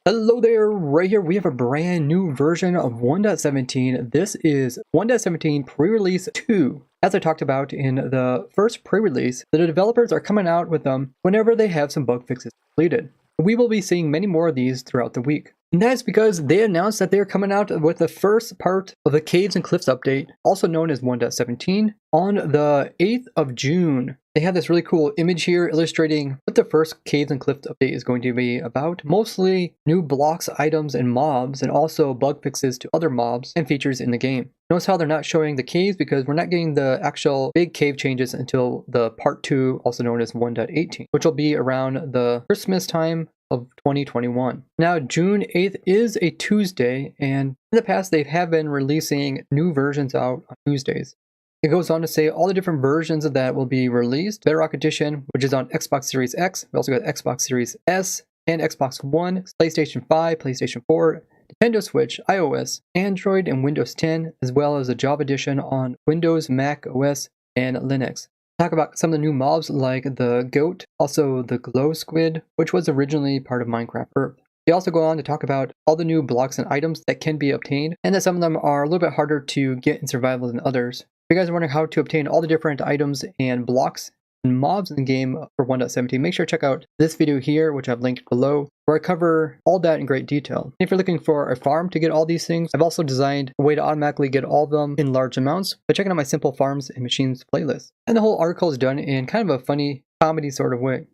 Hello there, right here we have a brand new version of 1.17. This is 1.17 pre-release 2. As I talked about in the first pre-release, the developers are coming out with them whenever they have some bug fixes completed. We will be seeing many more of these throughout the week. And that is because they announced that they are coming out with the first part of the Caves and Cliffs update, also known as 1.17, on the 8th of June. They have this really cool image here illustrating what the first Caves and Cliffs update is going to be about. Mostly new blocks, items, and mobs, and also bug fixes to other mobs and features in the game. Notice how they're not showing the caves because we're not getting the actual big cave changes until the part 2, also known as 1.18, which will be around the Christmas time of 2021. Now, June 8th is a Tuesday, and in the past they have been releasing new versions out on Tuesdays. It goes on to say all the different versions of that will be released. Bedrock Edition, which is on Xbox Series X. We also got Xbox Series S and Xbox One, PlayStation 5, PlayStation 4, Nintendo Switch, iOS, Android, and Windows 10, as well as a Java Edition on Windows, Mac OS, and Linux. Talk about some of the new mobs like the goat, also the glow squid, which was originally part of Minecraft Earth. They also go on to talk about all the new blocks and items that can be obtained, and that some of them are a little bit harder to get in survival than others. If you guys are wondering how to obtain all the different items and blocks and mobs in the game for 1.17, make sure to check out this video here, which I've linked below, where I cover all that in great detail. If you're looking for a farm to get all these things, I've also designed a way to automatically get all of them in large amounts by checking out my Simple Farms and Machines playlist. And the whole article is done in kind of a funny comedy sort of way.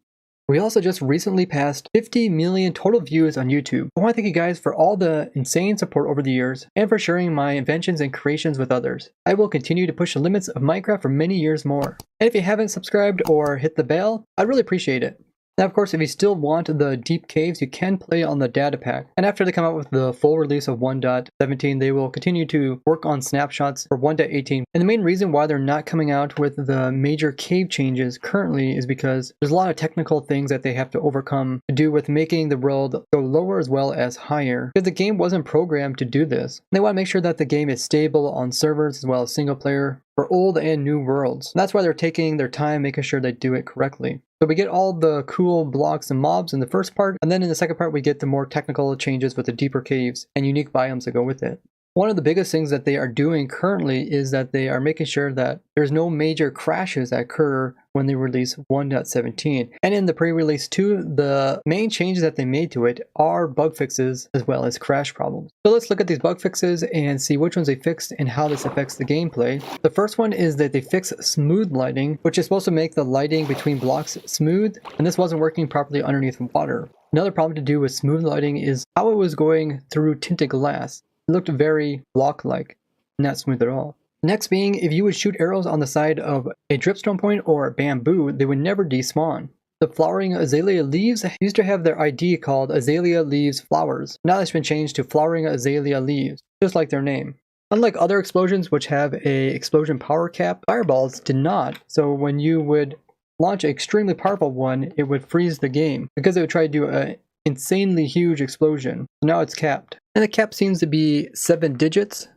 We also just recently passed 50 million total views on YouTube. I want to thank you guys for all the insane support over the years and for sharing my inventions and creations with others. I will continue to push the limits of Minecraft for many years more. And if you haven't subscribed or hit the bell, I'd really appreciate it. Now, of course, if you still want the deep caves, you can play on the data pack. And after they come out with the full release of 1.17, they will continue to work on snapshots for 1.18. And the main reason why they're not coming out with the major cave changes currently is because there's a lot of technical things that they have to overcome to do with making the world go lower as well as higher. Because the game wasn't programmed to do this. And they want to make sure that the game is stable on servers as well as single player for old and new worlds. And that's why they're taking their time making sure they do it correctly. So we get all the cool blocks and mobs in the first part, and then in the second part we get the more technical changes with the deeper caves and unique biomes that go with it. One of the biggest things that they are doing currently is that they are making sure that there's no major crashes that occur when they release 1.17. And in the pre-release 2, the main changes that they made to it are bug fixes as well as crash problems. So let's look at these bug fixes and see which ones they fixed and how this affects the gameplay. The first one is that they fixed smooth lighting, which is supposed to make the lighting between blocks smooth, and this wasn't working properly underneath water. Another problem to do with smooth lighting is how it was going through tinted glass. It looked very block-like, not smooth at all. Next being, if you would shoot arrows on the side of a dripstone point or bamboo, they would never despawn. The flowering azalea leaves used to have their ID called Azalea Leaves Flowers. Now that's been changed to Flowering Azalea Leaves, just like their name. Unlike other explosions which have a explosion power cap, fireballs did not, so when you would launch an extremely powerful one, it would freeze the game because it would try to do an insanely huge explosion. So now it's capped. And the cap seems to be 7 digits,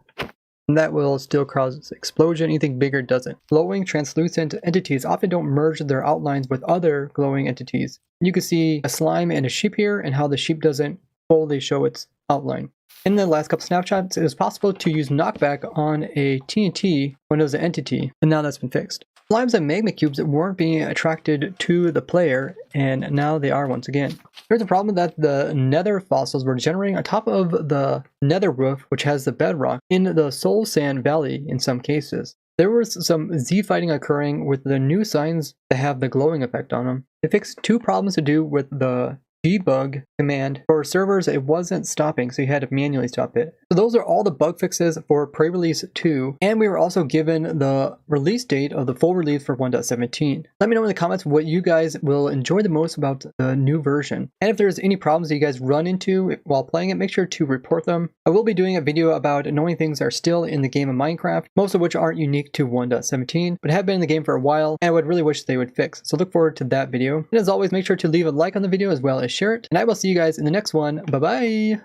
and that will still cause explosion. Anything bigger doesn't. Glowing translucent entities often don't merge their outlines with other glowing entities. You can see a slime and a sheep here, and how the sheep doesn't fully show its outline. In the last couple snapshots, it was possible to use knockback on a TNT when it was an entity, and now that's been fixed. Slimes and magma cubes weren't being attracted to the player, and now they are once again. There's a problem that the nether fossils were generating on top of the nether roof, which has the bedrock, in the Soul Sand Valley in some cases. There was some Z fighting occurring with the new signs that have the glowing effect on them. They fixed 2 problems to do with the debug command. For servers, it wasn't stopping, so you had to manually stop it. So those are all the bug fixes for pre-release 2, and we were also given the release date of the full release for 1.17. Let me know in the comments what you guys will enjoy the most about the new version. And if there's any problems that you guys run into while playing it, make sure to report them. I will be doing a video about knowing things are still in the game of Minecraft, most of which aren't unique to 1.17, but have been in the game for a while, and I would really wish they would fix. So look forward to that video. And as always, make sure to leave a like on the video as well as share it, and I will see you guys in the next one. Bye bye!